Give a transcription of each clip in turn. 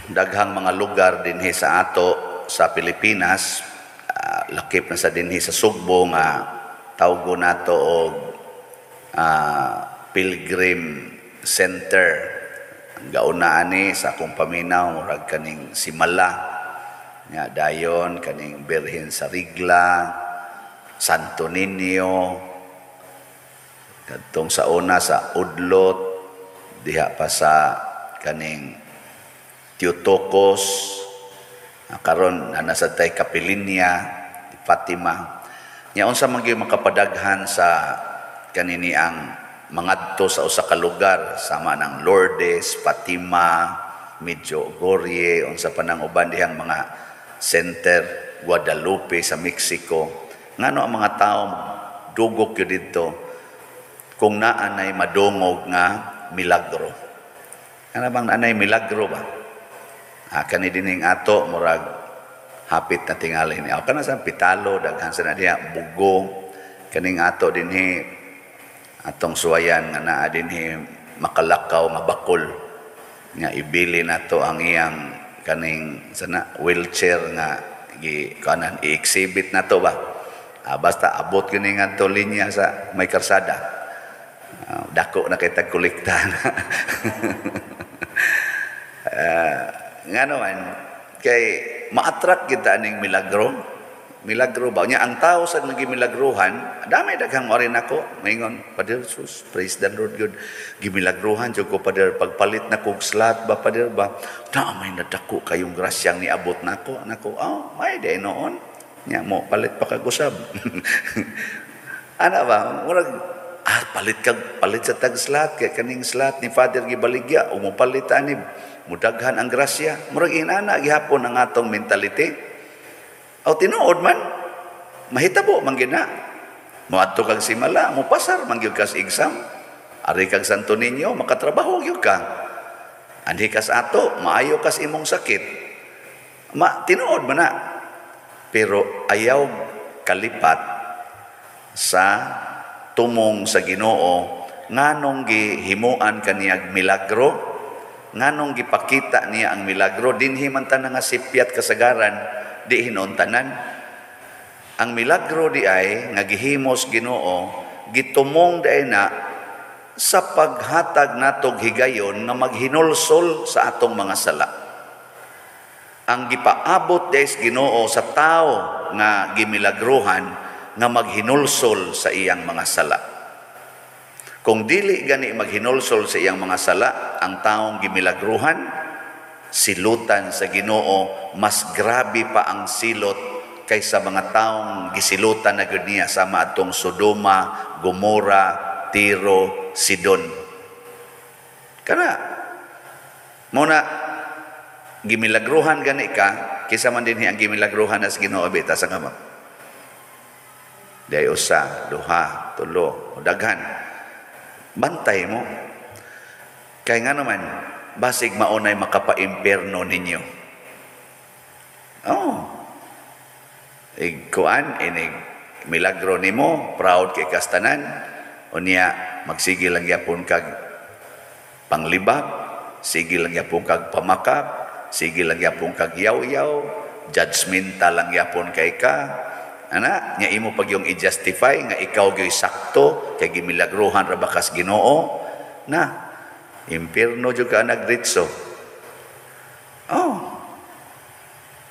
daghang mga lugar dinhi sa ato sa Pilipinas, lakip na sa dinhi sa Sugbo nga tawgo nato og Pilgrim Center. Ang gauna ani sa akong paminaw murag kaning Simala nga dayon kaning Birhen sa Rigla, Santo Niño, kadtong sa una sa Udlot, diha pa sa kaning Teotocos, karon nasa tay Capilinia, Fatima. Nya unsa man gyud makapadaghan sa kanini ang mangadto sa usa ka lugar sama ng Lourdes, Fatima, Medjugorje, unsa pa nang uban dihang mga center, Guadalupe sa Mexico. Ngano ang mga tawo dugok gyud didto kung naa nay madungog nga milagro. Ano bang anay milagro ba? Kani dining ato murag hapit na tingali ni. Kana sa pitalo daghan sa diha bugo kaning ato dinhi atong suwayan nga naa dinhi makalakaw nga bakol nga ibili nato ang iyang kaning sana wheelchair nga kanan i-exhibit nato ba. Basta abot kini ngadto linya sa may karsada. Dako na kay tagkolekta. Nga naman, kay ma-attract kita ning milagro. Milagro ba? Nya ang tao sa nagimilagruhan, dami daghang orin ako. Maingon, Pader, sus, praise the Lord God. Gimilagruhan, jud ko, Pader, pagpalit na kong slat ba, Pader ba? May nadako kayong grasyang niabot nako. Nako, may day noon. Nya mo, palit pa kagusab. Ano ba? Murag, palit sa tag-slat, kaya kaning slat ni Father Gibaligya, umupalit ani, mudaghan ang grasya. Murag inana, gihapon ang atong mentality. O tinuod man, mahitabo man gina. Moadto kag Simala, mo pasar man gyud ka sa exam. Ari kag Santo Niño, makatrabaho gyud ka. Anhi ka sa ato, maayo kas imong sakit. Tinuod man na. Pero ayaw kalipat sa tumong sa Ginoo nganong gihimuan kaniyag milagro, nganong gipakita niya ang milagro dinhi man tanan nga sipyat kasagaran di hinuntanan. Ang milagro di ay nga gihimos Ginoo gitumong di na sa paghatag natog higayon nga maghinulsol sa atong mga sala. Ang gipaabot des Ginoo sa tao nga gimilagruhan nga maghinulsol sa iyang mga sala. Kung dili gani maghinulsol sa iyang mga sala, ang taong gimilagruhan, silutan sa Ginoo, mas grabe pa ang silot kaysa mga taong gisilutan na gud niya sama atong Sodoma, Gomora, Tiro, Sidon. Kana muna gimilagruhan gani ka kaysa man dinhi ang gimilagruhan as Ginoo bita sa kama. Day usa, duha, tulo, daghan. Bantay mo. Kaya nga naman, basig maunay makapa-impierno ninyo. Kuan, inig milagro nimo, proud kay kastanan, unya magsigil lang yapon kag panglibak, sigil lang yapon kag pamakap, sigil lang yapon kag yaw-yaw, judgmental lang yapon kay ka. Nya imo pag yung i-justify nga ikaw gyoy sakto kay gimilagruhan ra bakas Ginoo na impierno jud ka nagritso.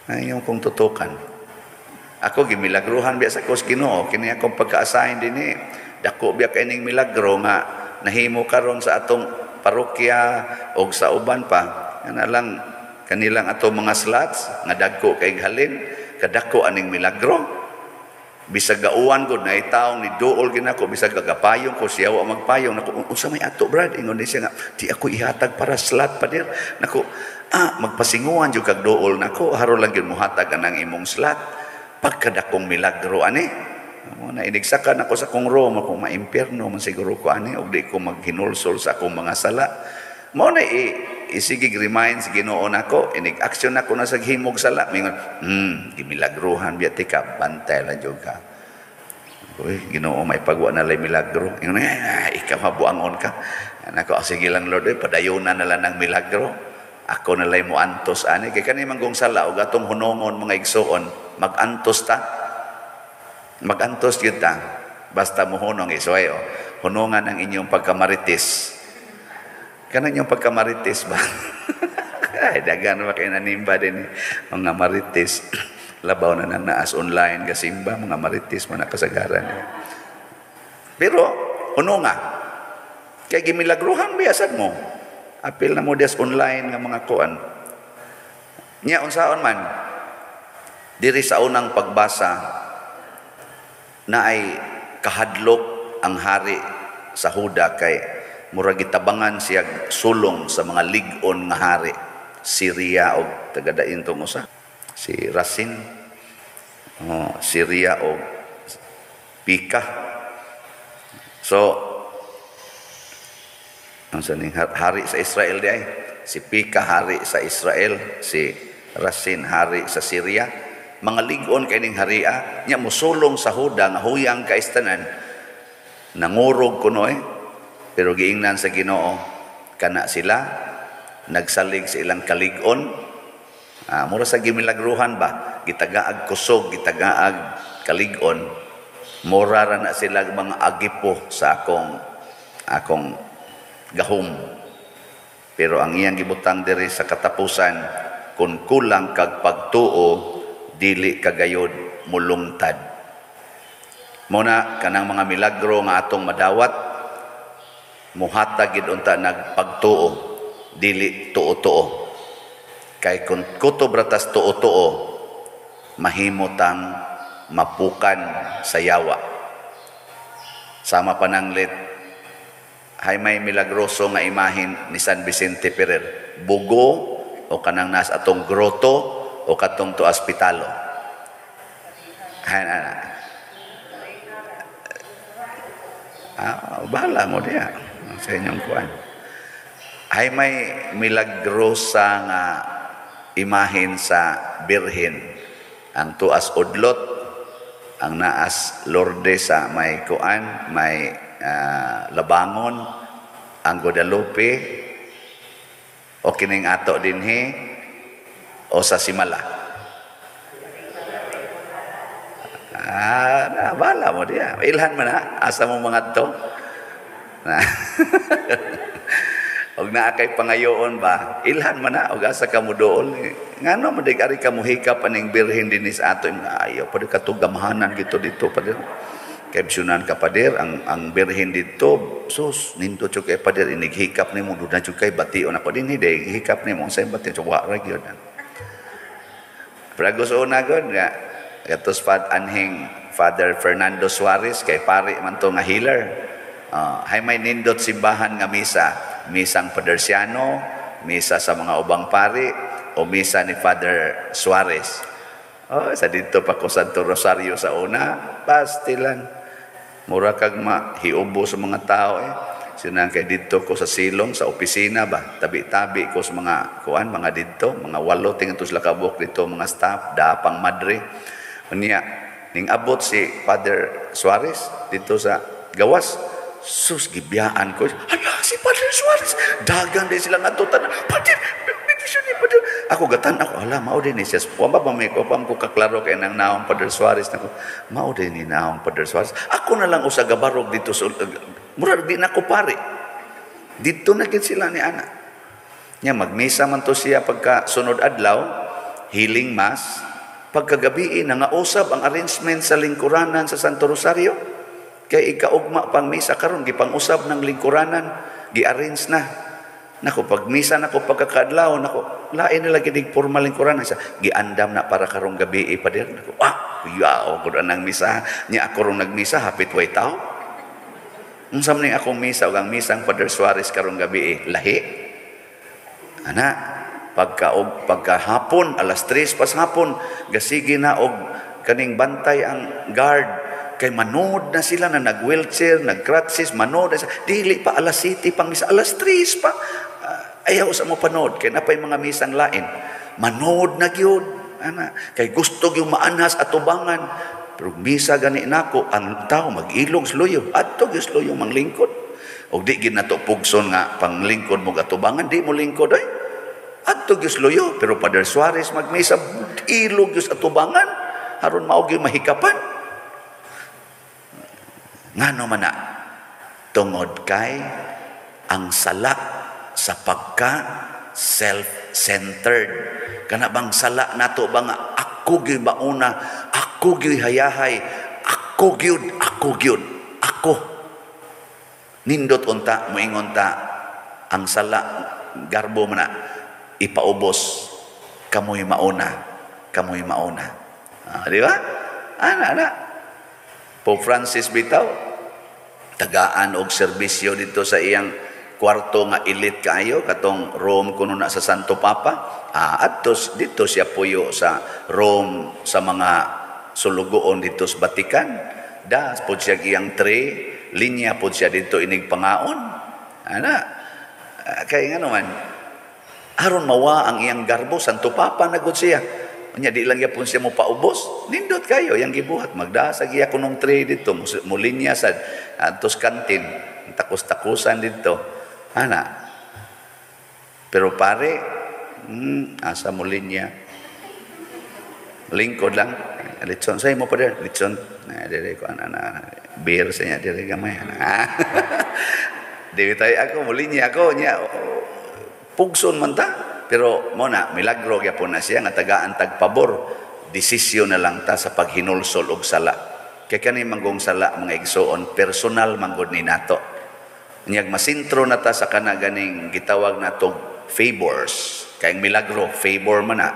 Ayong kong tutukan. Ako gimilagruhan biya sa kos Ginoo, kini akong pagka-assign dinhi. Dako biya kay ning milagro nga nahimo karon sa atong parokya o sa uban pa. Ana lang kanilang atong mga slots nga dagko kay halin kadako aning milagro. Bisag gauwan gud na itaong ni duol ginako, bisag gagapayong ko siya wa magpayong nako unsa may ato brad ingon ni siya nga di ako ihatag para slat Pader nako magpasinguan jud kag duol nako haro lang gyud mohatag anang imong slat pagkadakong milagro ani mo na inigsakan ako sa kong room ako maimpierno man siguro ko ani og di ko maghinulsol sa akong mga sala mo na isigig remind sa Ginoo nako inig action nako na sa himog sala mingon gimilagruhan biya tika bantay lang jud ka Ginoo may pagwa na lay milagro ingon ikaw mabuangon ka nako sige lang Lord padayunan na lang ng milagro Ako na lay mo antos ani kay kani manggong sala og atong hunongon mga igsoon, magantos ta. Magantos gyud ta. Basta mo hunong isuay o. Hunongan ang inyong pagkamarites. Kanang inyong pagkamarites ba? Ay, dagan ba kayo nanimba din mga marites. Labaw na nang naas online kasimba, mga marites, mga kasagaran. Pero, hunonga. Kaya gimilagruhan, biyasad mo. Apil na mo des online nga mga kuan. Nya, unsaon man, diri sa unang pagbasa, na ay kahadlok ang hari sa Huda kay murag gitabangan siya sulong sa mga lig-on nga hari. Syria o tagadain tong usa si Rasin, Syria o Pika. So ang saning hari sa Israel di ay si Pika hari sa Israel, si Rasin hari sa Syria. Mga lig-on kay ning haria nya mosulong sa Huda nga huyang kaistanan nangurog kuno pero giingnan sa Ginoo kana sila nagsalig sa ilang kalig-on. Mura sa gimilagruhan ba, gitagaag kusog, gitagaag kalig-on, mura ra na sila mga agipo sa akong gahom. Pero ang iyang gibutang diri sa katapusan, kung kulang kag pagtuo, dili kagayod mulungtad. Muna kanang mga milagro nga atong madawat, muhatag gid unta nagpagtuo, dili tuo-tuo. Kay kung kutob ratas tuo-tuo, mahimutang mapukan sa yawa. Sama pananglit, hay may milagroso nga imahin ni San Vicente Ferrer. Bugo o kanang nas atong groto o katong to ospitalo. Bahala mo diya sa inyong kuan. Ay may milagrosa nga imahin sa Birhen. Ang tuas udlot, ang naas Lorde sa may kuan, may Labangon, ang Guadalupe, o kining ato dinhi, o sa Simala. Bala mo diya. Ilhan man asa mo mga to. Og naa kay pangayoon ba, ilhan man na og asa ka mo dool. Ngano man ari ka mo hikap aning Birhen dinis ato ayo pud ka gamahanan gito dito pader. Kay bisunan ka pader ang Birhen dito sus nindo jud kay pader inig hikap nimo duda jud kay bation ako dinhi day hikap nimo sa bati wa ra gyud. Pragos una gud nga katos pad anhing Father Fernando Suarez kay pari man to nga healer. Hay may nindot simbahan nga misa. Misang Padersiano, misa sa mga ubang pari, o misa ni Father Suarez. Sa dito pa ko Santo Rosario sa una, pastilan. Mura kag mahiubo sa mga tao Sinang kay dito ko sa silong, sa opisina ba, tabi-tabi ko sa mga kuan, mga dito, mga 8 tingin to sila kabuk dito, mga staff, dapang madre. Unya, ning abot si Father Suarez dito sa gawas. Sus, gibiyaan ko. Hala, si Father Suarez. Dagan din sila nga tutan. Father, meditation ni Father. Ako gatan ako. Hala, mao din ni siya. Pwamba pa may ko. Pwamba ko kaklaro kay nang naong Father Suarez. Mao din ni naong Father Suarez. Ako na lang usa gabarog dito. Murag di na ko pare. Dito na gid sila ni ana. Nya magmisa man to siya pagka sunod adlaw, healing mass. Pagkagabi na nga usab ang arrangement sa lingkuranan sa Santo Rosario. Kaya ikaugma pang misa karon gipang-usab ng lingkuranan, gi-arrange na. Nako pag misa nako pagkakadlaw nako, lain na lagi dig formal lingkuranan sa giandam na para karong gabi pader nako. Yao gud anang misa nya ako rong nagmisa hapit way tao. Unsa man ning akong misa ug ang misang Father Suarez karong gabi lahi. Ana pagka hapon alas 3 pas hapon gasigi na og kaning bantay ang guard. Kay manood na sila na nag-wheelchair, nag-crutches, manood na sila. Dili pa alas 7 pang misa, alas 3 pa. Ayaw sa mo panood. Kay napay mga misang lain. Manood na gyud. Kay gusto yung maanas at tubangan. Pero misa gani nako ang tao mag-ilog sluyo. Ato gyud sluyo manglingkod. O di gid nato pugson nga panglingkod mo gatubangan, di mo lingkod ay. Adto gyud loyo, pero Father Suarez magmisa ilog gyud atubangan aron mao gyud mahikapan. Ngano man na tungod kay ang sala sa pagka self-centered. Kana bang sala nato ba nga ako gyud mauna, ako gyud hayahay, ako gyud, ako. Nindot unta moingon ta ang sala garbo man na ipaubos, kamoy mauna. Di ba? Ana. Pope Francis bitaw, tagaan og serbisyo dito sa iyang kwarto nga elite kaayo, katong Rome kuno na sa Santo Papa. Adtos dito siya puyo sa Rome sa mga sulugoon dito sa Vatican. Das po siya iyang tray, linya po siya dito inig pangaon. Kaya nga naman, aron mawa ang iyang garbo, Santo Papa nagod siya. Nya di lang yapon siya mo paubos. Nindot kayo yang gibuhat, magdasag iya kunong tray dito, mulinya sa atos kantin, takos-takusan dito. Pero pare, asa mulinya. Lingkod lang. Litson say mo pa der, litson. Dire ko beer sa niya dire gamay. Di tayo ako mulinya ako nya. Pugson man ta, pero mo na milagro gyapon na siya nga tagaan tagpabor. Desisyon na lang ta sa paghinulsol og sala. Kay kani manggong sala mga igsoon personal manggod ni nato. Nyag masintro na ta sa kana ganing gitawag natong favors. Kay ang milagro favor man na.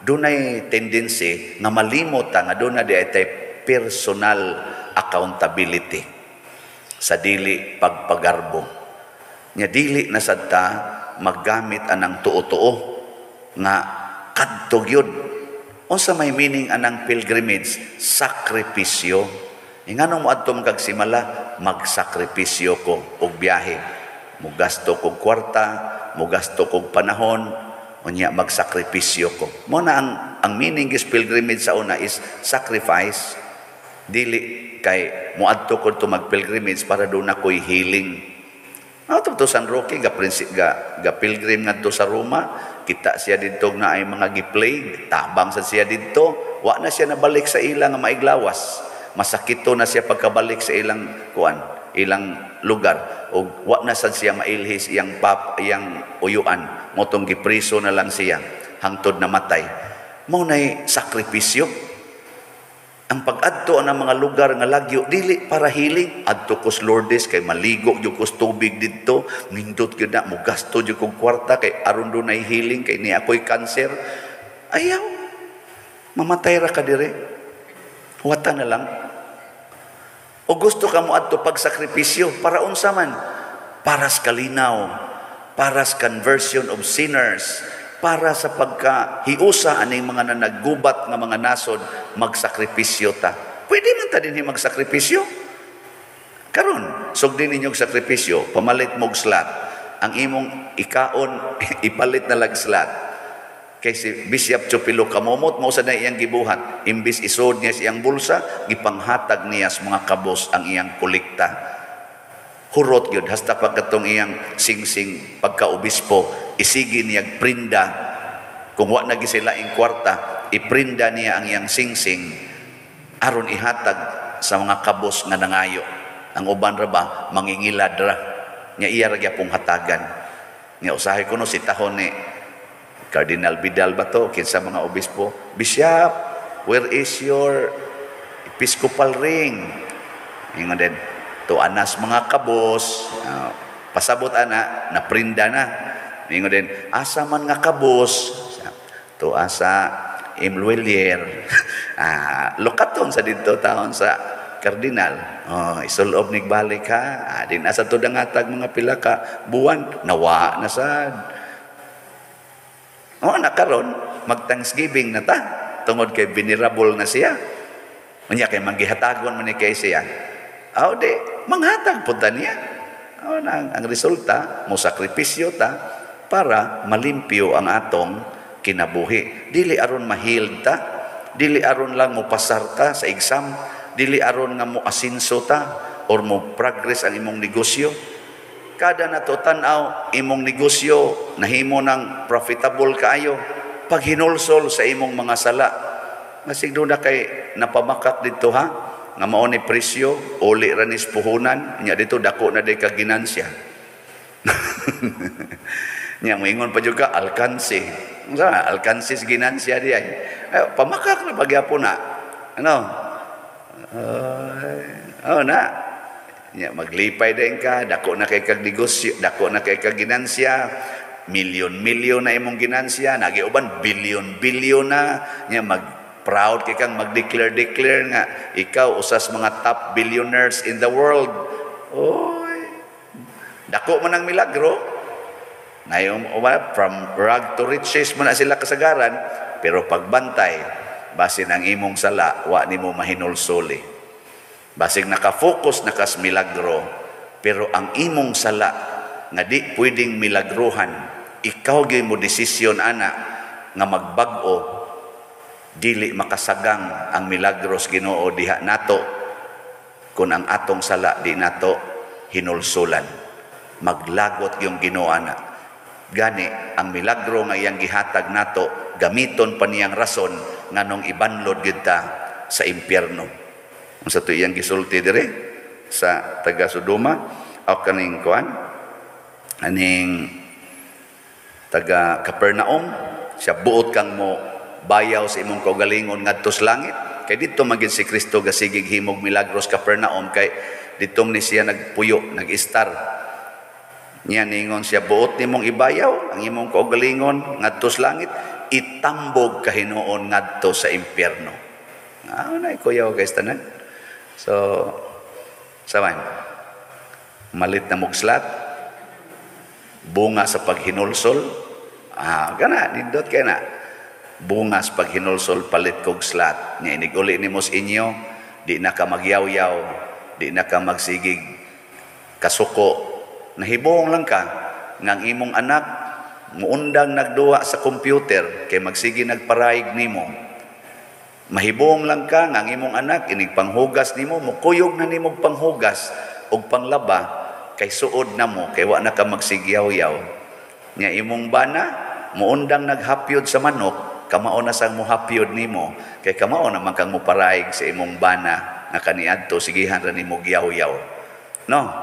Dunay tendency nga malimot ta nga duna di ay personal accountability sa dili pagpagarbo. Nya dili na sad ta maggamit anang tuo-tuo nga kadto gyud. Unsa may meaning anang pilgrimage? Sakripisyo. Ingano mo adto magsimala, magsakripisyo ko og biyahe. Mugasto kog kwarta, mugasto kog panahon, unya magsakripisyo ko. Mo na ang meaning is pilgrimage sa una is sacrifice. Dili kay muadto ko to magpilgrimage para doon ako'y healing. To San Roque ga pilgrim ngadto sa Roma, kita siya didto na ay mga gi-plague, tabang sa siya didto, wa na siya nabalik sa ilang nga maiglawas. Masakito na siya pagkabalik sa ilang ilang lugar, o wa na sad siya mailhis iyang uyuan, motong gipriso na lang siya hangtod na matay. Mao nay sakripisyo. Ang pag-adto ng mga lugar nga lagyo dili para healing, adto kos Lourdes kay maligo jud kos tubig didto, nindot gyud na mo gasto jud kog kwarta kay aron dunay healing kay ni ako'y cancer. Ayaw. Mamatay ra ka dire. Wata na lang. O gusto ka mo adto pagsakripisyo para unsa man? Para sa kalinaw, para sa conversion of sinners, para sa pagkahiusa aning mga nanaggubat nga mga nasod, magsakripisyo ta. Pwede man ta dinhi magsakripisyo. Karon, sugdin ninyong sakripisyo, pamalit mog slat. Ang imong ikaon ipalit na lag slat. Kay si Bishop Chupilo Kamomot mo sa na iyang gibuhat, imbis isod niya sa iyang bulsa, gipanghatag niya sa mga kabos ang iyang kolekta. Hurot yun, hasta pagkatong iyang sing-sing pagkaobispo, isigi niya prinda. Kung wa na gisila ing kwarta, iprinda niya ang iyang sing-sing aron ihatag sa mga kabos nga nangayo. Ang uban ra ba mangingilad ra. Nya iya ra gyapong hatagan. Nya usahay kuno si tahon ni Cardinal Vidal ba to kinsa mga obispo, Bishop, where is your episcopal ring? Ingon din, to anas mga kabos, pasabot ana, naprinda na. Ingon din, asa man nga kabos, to asa Imluelier. Lokaton sa dito taon sa Cardinal. Isulob nigbalik ha. Din asa to dangatag mga pila ka buwan, nawa na sad. Nakaron, mag-Thanksgiving na ta. Tungod kay venerable na siya. Unya kay manggihatagon man ni kay siya. Di, manghatag punta niya. Ang resulta, mo sakripisyo ta para malimpyo ang atong kinabuhi. Dili aron mahil ta, dili aron lang mo pasar ta sa exam, dili aron nga mo asinso ta or mo progress ang imong negosyo. barkada na to tanaw imong negosyo nahimo ng profitable kaayo pag hinulsol sa imong mga sala. Masig doon na kay napamakak dito ha, nga mao ni presyo, uli ranis puhunan, nya dito dako na day ka ginansya. Nya moingon pa juga alkansi. Unsa alkansi ginansya di ay. Pamakak na pagyapon na. Ano? Na. Nya maglipay din ka, dako na kay kag negosyo, dako na kay kag ginansya. Milyon-milyon na imong ginansya, nagiuban bilyon-bilyon na. Nya proud kay kang mag-declare nga ikaw usas mga top billionaires in the world. Oy, dako man ang milagro na yung from rag to riches man na sila kasagaran, pero pagbantay basin ang imong sala wa nimo mahinulsoli. Basig nakafocus nakas milagro, pero ang imong sala nga di pwedeng milagrohan, ikaw gyud mo desisyon ana nga magbag-o dili makasagang ang milagros Ginoo diha nato kun ang atong sala di nato hinulsulan. Maglagot yung Ginoo ana. Gani ang milagro nga iyang gihatag nato gamiton pa niyang rason nganong ibanlod gyud ta sa impyerno. Unsa to iyang gisulti dire sa taga Sodoma o kaning kuan aning taga Capernaum, siya buot kang mo bayaw sa imong kaugalingon ngadto sa langit. Kay dito magin si Kristo gasigig himog milagros Capernaum, kay dito ni siya nagpuyo, nag-istar. Niya ningon siya, buot nimong ibayaw ang imong kaugalingon ngadto sa langit, itambog kahinoon ngadto sa impyerno. Na kuyaw guys tanan. So saman malit na mugslat, bunga sa paghinulsol, kana nindot kay na bunga sa paghinulsol palit kog slat. Nya iniguli nimo sa inyo, di na ka magyaw-yaw, di na ka magsigig kasuko. Nahibong lang ka ngang imong anak muundang nagduwa sa computer kay magsigi nagparayig nimo. Mahibong lang ka ngang imong anak inig panghugas nimo, mukuyog na nimo panghugas og panglaba kay suod na mo kay wa na ka magsigyaw-yaw. Nya imong bana muundang naghapyod sa manok, kamao na sang muhapyod nimo kay kamao naman kang muparayig sa imong bana nga kaniadto sigihan ra nimo giyaw-yaw. No?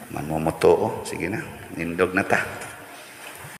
Man mo moto, sige na, nindog na ta.